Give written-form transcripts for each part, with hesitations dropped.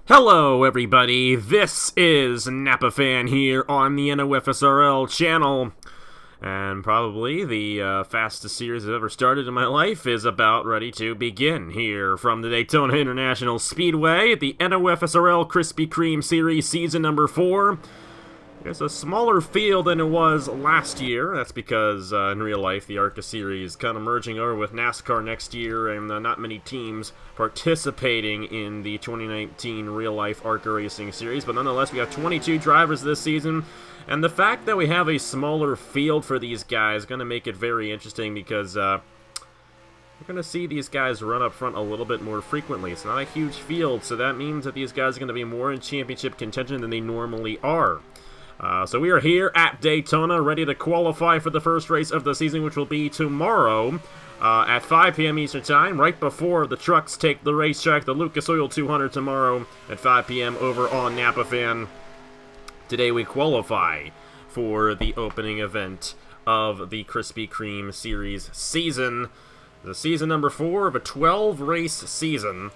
Hello everybody, this is Napa Fan here on the NOFSRL channel, and probably the fastest series I've ever started in my life is about ready to begin here from the Daytona International Speedway, the NOFSRL Krispy Kreme Series Season number 4. It's a smaller field than it was last year. That's because in real life the ARCA series kind of merging over with NASCAR next year, and not many teams participating in the 2019 real life ARCA racing series. But nonetheless, we have 22 drivers this season, and the fact that we have a smaller field for these guys is going to make it very interesting because we're going to see these guys run up front a little bit more frequently. It's not a huge field, so that means that these guys are going to be more in championship contention than they normally are. So we are here at Daytona, ready to qualify for the first race of the season, which will be tomorrow at 5 p.m. Eastern Time, right before the trucks take the racetrack, the Lucas Oil 200 tomorrow at 5 p.m. over on Napa Fan. Today we qualify for the opening event of the Krispy Kreme Series season, the season number 4 of a 12-race season.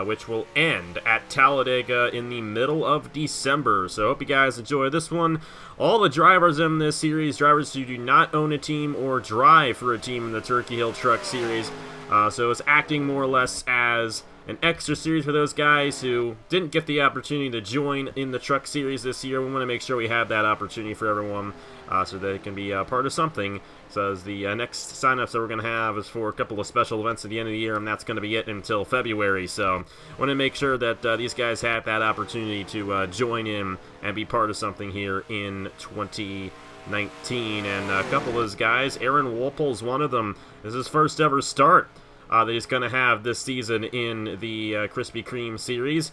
Which will end at Talladega in the middle of December. So I hope you guys enjoy this one. All the drivers in this series, drivers who do not own a team or drive for a team in the Turkey Hill Truck Series. So it's acting more or less as an extra series for those guys who didn't get the opportunity to join in the Truck Series this year. We want to make sure we have that opportunity for everyone so that it can be part of something. So as the next signups that we're going to have is for a couple of special events at the end of the year, and that's going to be it until February. So I want to make sure that these guys have that opportunity to join in and be part of something here in 2019. And a couple of those guys, Aaron Wolpel's one of them. This is his first ever start that he's going to have this season in the Krispy Kreme Series.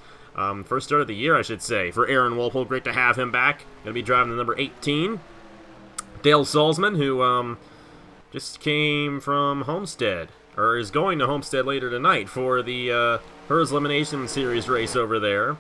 First start of the year, I should say, for Aaron Wolpel. Great to have him back. Going to be driving the number 18. Dale Salzman, who just came from Homestead, or is going to Homestead later tonight for the Hers Elimination Series race over there.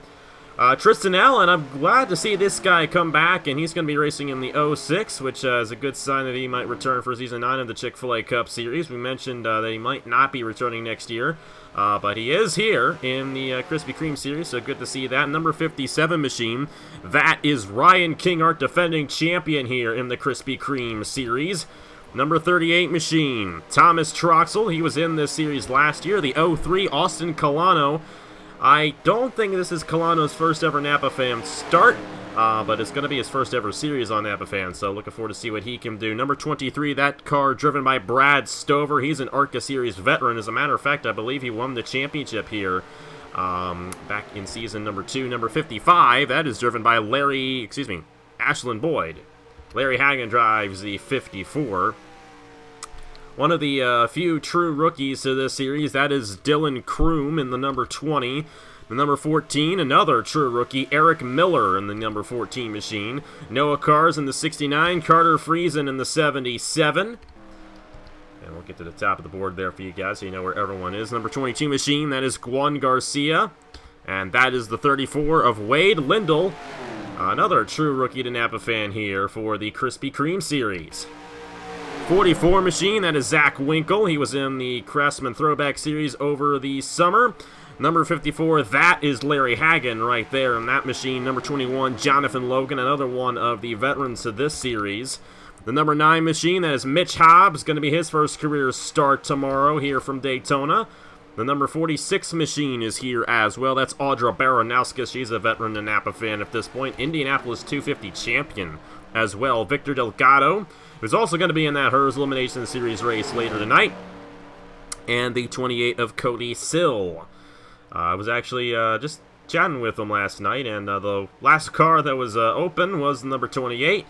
Tristan Allen, I'm glad to see this guy come back, and he's going to be racing in the 06, which is a good sign that he might return for Season 9 of the Chick-fil-A Cup Series. We mentioned that he might not be returning next year, but he is here in the Krispy Kreme Series, so good to see that. Number 57 machine, that is Ryan Kinghart, defending champion here in the Krispy Kreme Series. Number 38 machine, Thomas Troxel, he was in this series last year. The 03, Austin Colano. I don't think this is Colano's first ever Napa Fan start, but it's going to be his first ever series on Napa Fan, so looking forward to see what he can do. Number 23, that car driven by Brad Stover. He's an ARCA Series veteran. As a matter of fact, I believe he won the championship here back in season number 2. Number 55, that is driven by Ashland Boyd. Larry Hagan drives the 54. One of the few true rookies to this series, that is Dylan Kroom in the number 20. The number 14, another true rookie, Eric Miller in the number 14 machine. Noah Cars in the 69, Carter Friesen in the 77. And we'll get to the top of the board there for you guys so you know where everyone is. Number 22 machine, that is Juan Garcia. And that is the 34 of Wade Lindell. Another true rookie to Napa Fan here for the Krispy Kreme Series. 44 machine, that is Zach Winkle. He was in the Craftsman Throwback Series over the summer. Number 54, that is Larry Hagan right there in that machine. Number 21, Jonathan Logan, another one of the veterans to this series. The number 9 machine, that is Mitch Hobbs, going to be his first career start tomorrow here from Daytona. The number 46 machine is here as well. That's Audra Baranowska. She's a veteran and Napa Fan at this point. Indianapolis 250 champion as well. Victor Delgado, who's also going to be in that Hers Elimination Series race later tonight. And the 28 of Cody Sill. I was actually just chatting with him last night, and the last car that was open was number 28.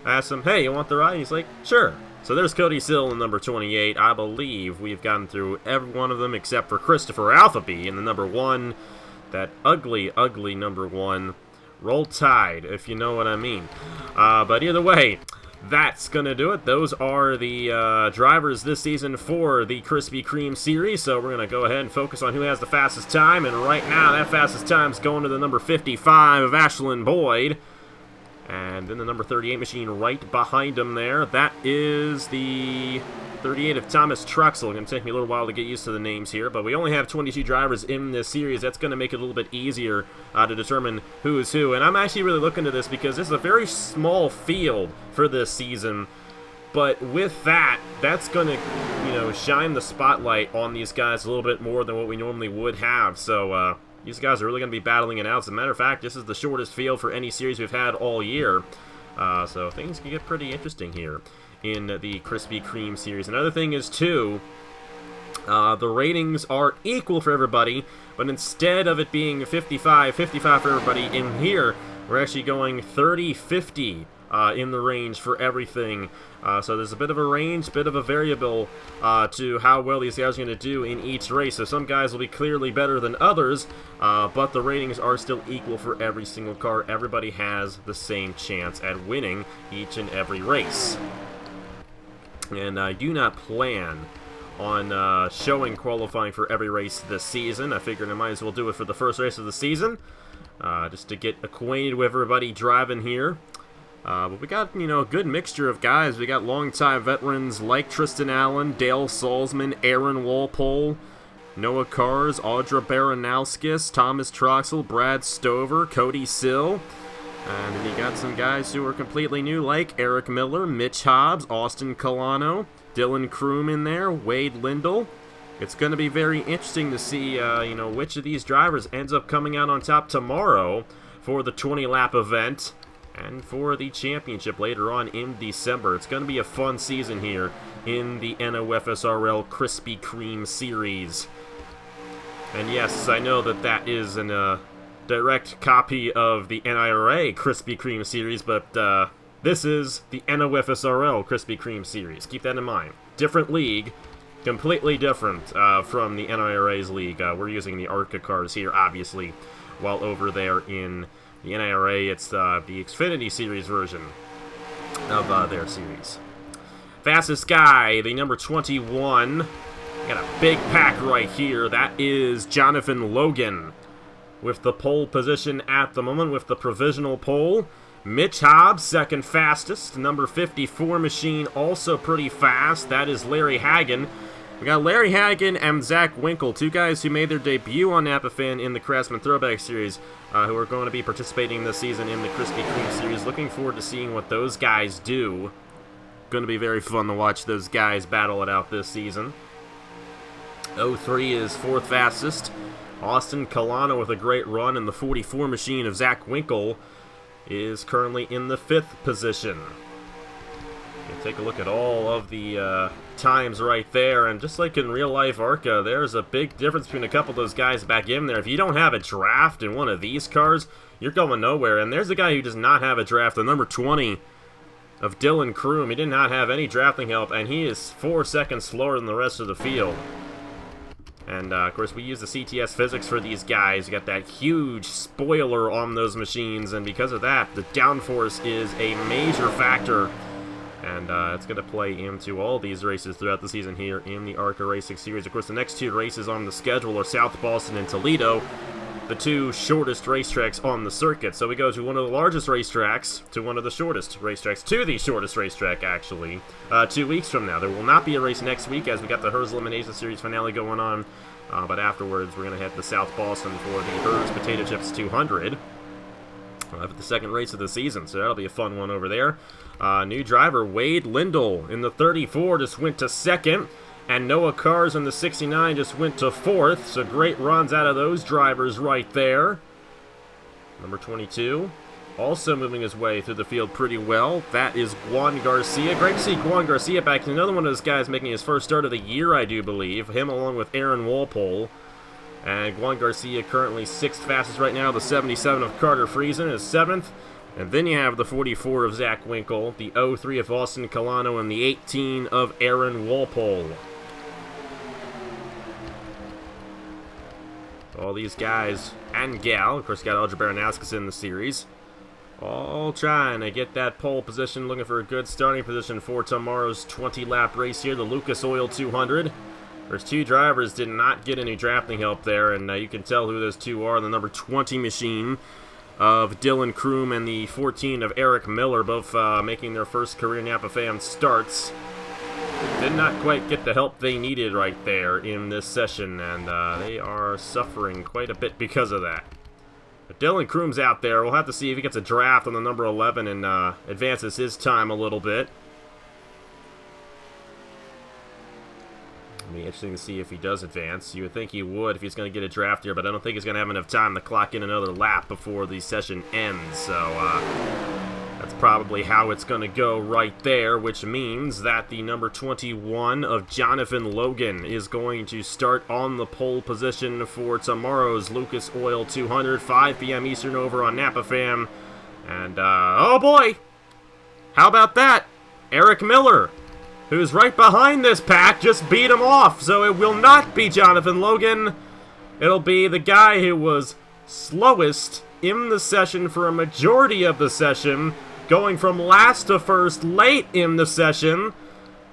I asked him, hey, you want the ride? He's like, sure. So there's Cody Sill in number 28. I believe we've gotten through every one of them except for Christopher Altheby in the number 1. That ugly, ugly number 1. Roll Tide, if you know what I mean. But either way, that's going to do it. Those are the drivers this season for the Krispy Kreme Series. So we're going to go ahead and focus on who has the fastest time. And right now, that fastest time is going to the number 55 of Ashland Boyd. And then the number 38 machine right behind him there. That is the 38 of Thomas Truxell. It's going to take me a little while to get used to the names here, but we only have 22 drivers in this series. That's going to make it a little bit easier to determine who is who. And I'm actually really looking to this because this is a very small field for this season. But with that, that's going to, shine the spotlight on these guys a little bit more than what we normally would have. So these guys are really going to be battling it out. As a matter of fact, this is the shortest field for any series we've had all year. So things can get pretty interesting here in the Krispy Kreme series. Another thing is, too, the ratings are equal for everybody, but instead of it being 55 for everybody, in here, we're actually going 30-50 in the range for everything. So there's a bit of a range, bit of a variable to how well these guys are going to do in each race. So some guys will be clearly better than others, but the ratings are still equal for every single car. Everybody has the same chance at winning each and every race. And I do not plan on showing qualifying for every race this season. I figured I might as well do it for the first race of the season, just to get acquainted with everybody driving here. But we got, a good mixture of guys. We got longtime veterans like Tristan Allen, Dale Salzman, Aaron Walpole, Noah Kars, Audra Baranowskis, Thomas Truxell, Brad Stover, Cody Sill. And then you got some guys who are completely new, like Eric Miller, Mitch Hobbs, Austin Colano, Dylan Kroom in there, Wade Lindell. It's going to be very interesting to see, which of these drivers ends up coming out on top tomorrow for the 20-lap event and for the championship later on in December. It's going to be a fun season here in the NOFSRL Krispy Kreme Series. And yes, I know that is an direct copy of the NIRA Krispy Kreme Series, but this is the NOFSRL Krispy Kreme Series. Keep that in mind. Different league, completely different from the NIRA's league. We're using the ARCA cars here, obviously, while over there in the NIRA, it's the Xfinity Series version of their series. Fastest guy, the number 21. Got a big pack right here. That is Jonathan Logan with the pole position at the moment with the provisional pole. Mitch Hobbs, second fastest. Number 54 machine, also pretty fast. That is Larry Hagan. We got Larry Hagan and Zach Winkle, two guys who made their debut on NapaFan in the Craftsman Throwback Series, who are going to be participating this season in the Krispy Kreme Series. Looking forward to seeing what those guys do. Going to be very fun to watch those guys battle it out this season. 03 is fourth fastest. Austin Colano with a great run, and the 44 machine of Zach Winkle is currently in the fifth position. Take a look at all of the times right there, and just like in real-life ARCA, there's a big difference between a couple of those guys back in there. If you don't have a draft in one of these cars, you're going nowhere, and there's a guy who does not have a draft, the number 20 of Dylan Kroom. He did not have any drafting help, and he is 4 seconds slower than the rest of the field. And, of course, we use the CTS physics for these guys. You got that huge spoiler on those machines, and because of that, the downforce is a major factor. And it's going to play into all these races throughout the season here in the ARCA Racing Series. Of course, the next two races on the schedule are South Boston and Toledo, the two shortest racetracks on the circuit. So we go to one of the largest racetracks to one of the shortest racetracks, to the shortest racetrack, actually, 2 weeks from now. There will not be a race next week as we got the Hers Elimination Series finale going on. But afterwards, we're going to head to South Boston for the Hers Potato Chips 200. For the second race of the season, so that'll be a fun one over there. New driver Wade Lindell in the 34 just went to second, and Noah Kars in the 69 just went to fourth, so great runs out of those drivers right there. Number 22 also moving his way through the field pretty well. That is Juan Garcia. Great to see Juan Garcia back. Another one of those guys making his first start of the year, I do believe. Him along with Aaron Walpole. And Juan Garcia currently 6th fastest right now. The 77 of Carter Friesen is 7th. And then you have the 44 of Zach Winkle, the 03 of Austin Colano, and the 18 of Aaron Walpole. All these guys and gal, of course, got Audra Baranowskis in the series, all trying to get that pole position, looking for a good starting position for tomorrow's 20-lap race here, the Lucas Oil 200. There's two drivers did not get any drafting help there, and you can tell who those two are. The number 20 machine of Dylan Kroom and the 14 of Eric Miller, both making their first career Napa fan starts. Did not quite get the help they needed right there in this session, and they are suffering quite a bit because of that. But Dylan Kroom's out there. We'll have to see if he gets a draft on the number 11 and advances his time a little bit. It'll be interesting to see if he does advance. You would think he would if he's going to get a draft here, but I don't think he's going to have enough time to clock in another lap before the session ends. So that's probably how it's going to go right there, which means that the number 21 of Jonathan Logan is going to start on the pole position for tomorrow's Lucas Oil 200, 5 p.m. Eastern over on Napa Fan. And, oh boy! How about that? Eric Miller, who's right behind this pack, just beat him off. So it will not be Jonathan Logan. It'll be the guy who was slowest in the session for a majority of the session, going from last to first late in the session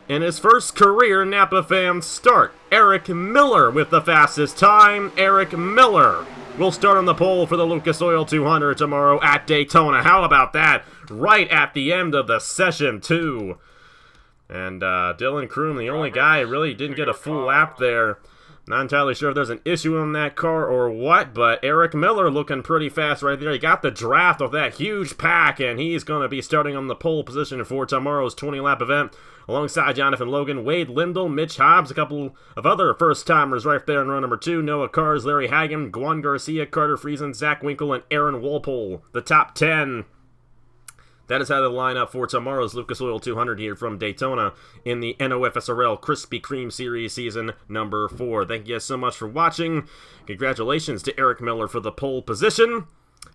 in his first career Napa Fan start. Eric Miller with the fastest time. Eric Miller will start on the pole for the Lucas Oil 200 tomorrow at Daytona. How about that? Right at the end of the session, too. And Dylan Kroom, the only guy who really didn't get a full lap there. Not entirely sure if there's an issue in that car or what, but Eric Miller looking pretty fast right there. He got the draft of that huge pack, and he's going to be starting on the pole position for tomorrow's 20-lap event alongside Jonathan Logan, Wade Lindell, Mitch Hobbs, a couple of other first-timers right there in row number 2. Noah Cars, Larry Hagan, Guan Garcia, Carter Friesen, Zach Winkle, and Aaron Walpole. The top 10. That is how they line up for tomorrow's Lucas Oil 200 here from Daytona in the NOFSRL Krispy Kreme Series Season number 4. Thank you guys so much for watching. Congratulations to Eric Miller for the pole position.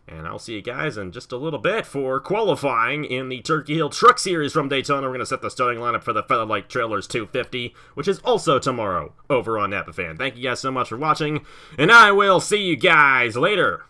And I'll see you guys in just a little bit for qualifying in the Turkey Hill Truck Series from Daytona. We're going to set the starting lineup for the Featherlight Trailers 250, which is also tomorrow over on Napa Fan. Thank you guys so much for watching, and I will see you guys later.